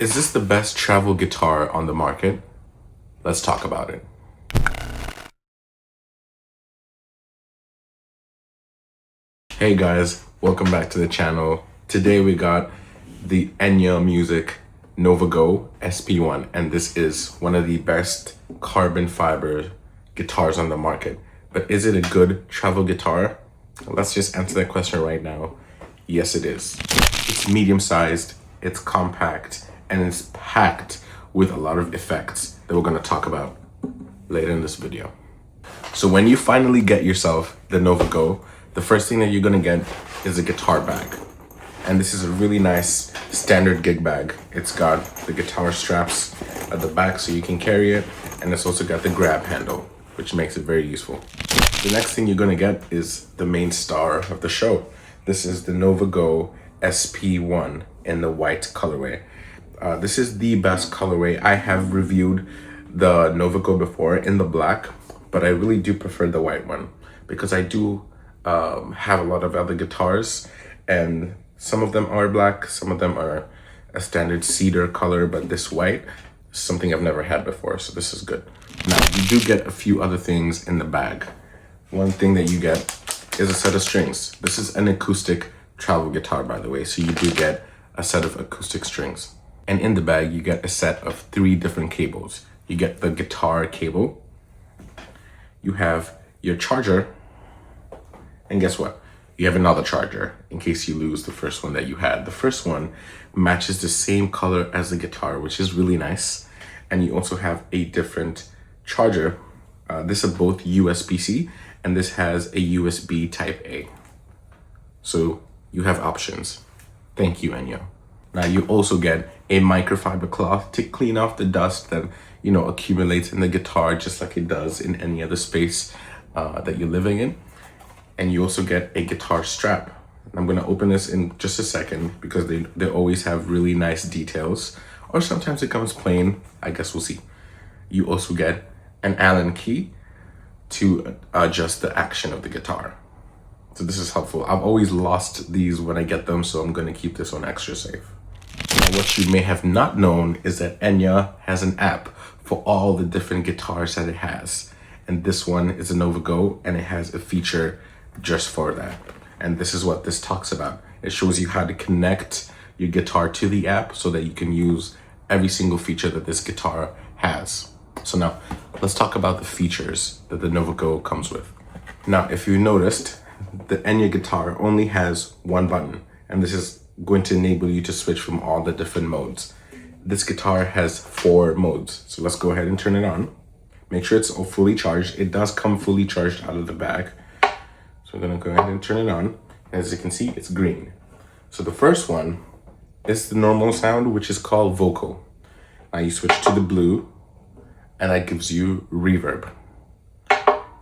Is this the best travel guitar on the market? Let's talk about it. Hey guys, welcome back to the channel. Today we got the Enya Nova Go SP1, and this is one of the best carbon fiber guitars on the market. But is it a good travel guitar? Let's just answer that question right now. Yes, it is. It's medium-sized, it's compact, and it's packed with a lot of effects that we're gonna talk about later in this video. So when you finally get yourself the Nova Go, the first thing that you're gonna get is a guitar bag. And this is a really nice standard gig bag. It's got the guitar straps at the back so you can carry it, and it's also got the grab handle, which makes it very useful. The next thing you're gonna get is the main star of the show. This is the Nova Go SP1 in the white colorway. This is the best colorway. I have reviewed the Nova Go before in the black, but I really do prefer the white one because I do have a lot of other guitars, and some of them are black, some of them are a standard cedar color, but this white is something I've never had before, so this is good. Now, you do get a few other things in the bag. One thing that you get is a set of strings. This is an acoustic travel guitar, by the way, so you do get a set of acoustic strings. And in the bag, you get a set of 3 different cables. You get the guitar cable, you have your charger, and guess what? You have another charger in case you lose the first one that you had. The first one matches the same color as the guitar, which is really nice. And you also have a different charger. This is both USB-C, and this has a USB type A. So you have options. Thank you, Enya. Now you also get a microfiber cloth to clean off the dust that, accumulates in the guitar, just like it does in any other space that you're living in. And you also get a guitar strap. I'm gonna open this in just a second because they always have really nice details, or sometimes it comes plain, I guess we'll see. You also get an Allen key to adjust the action of the guitar. So this is helpful. I've always lost these when I get them, so I'm gonna keep this one extra safe. Now, what you may have not known is that Enya has an app for all the different guitars that it has. And this one is a Nova Go, and it has a feature just for that. And this is what this talks about. It shows you how to connect your guitar to the app so that you can use every single feature that this guitar has. So now let's talk about the features that the Nova Go comes with. Now, if you noticed, the Enya guitar only has one button, and this is going to enable you to switch from all the different modes. This guitar has 4 modes. So let's go ahead and turn it on. Make sure it's all fully charged. It does come fully charged out of the bag. So we're gonna go ahead and turn it on. As you can see, it's green. So the first one is the normal sound, which is called vocal. Now you switch to the blue, and that gives you reverb.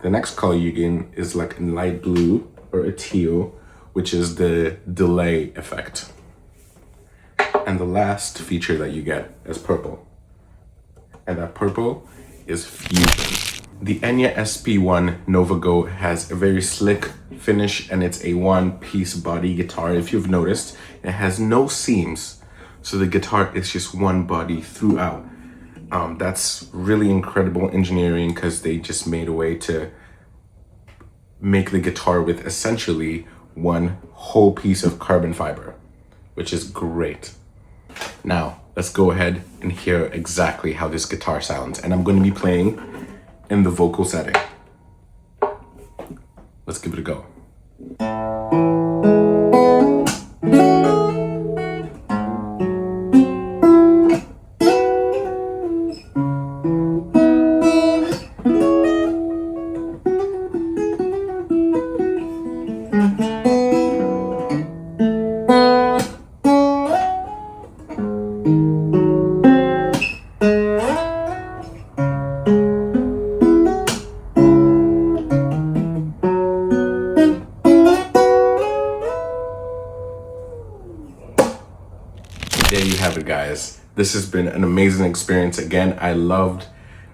The next color you get is like a light blue or a teal, which is the delay effect. And the last feature that you get is purple. And that purple is fusion. The Enya SP1 Nova Go has a very slick finish, and it's a one-piece body guitar. If you've noticed, it has no seams. So the guitar is just one body throughout. That's really incredible engineering because they just made a way to make the guitar with essentially one whole piece of carbon fiber, which is great. Now, let's go ahead and hear exactly how this guitar sounds. And I'm going to be playing in the vocal setting. Let's give it a go. There you have it, guys. This has been an amazing experience. Again, I loved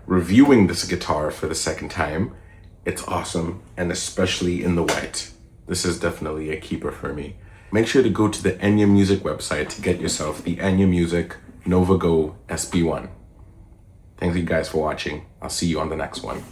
reviewing this guitar for the second time. It's awesome, and especially in the white. This is definitely a keeper for me. Make sure to go to the Enya Music website to get yourself the Enya Music Nova Go SP1. Thank you guys for watching. I'll see you on the next one.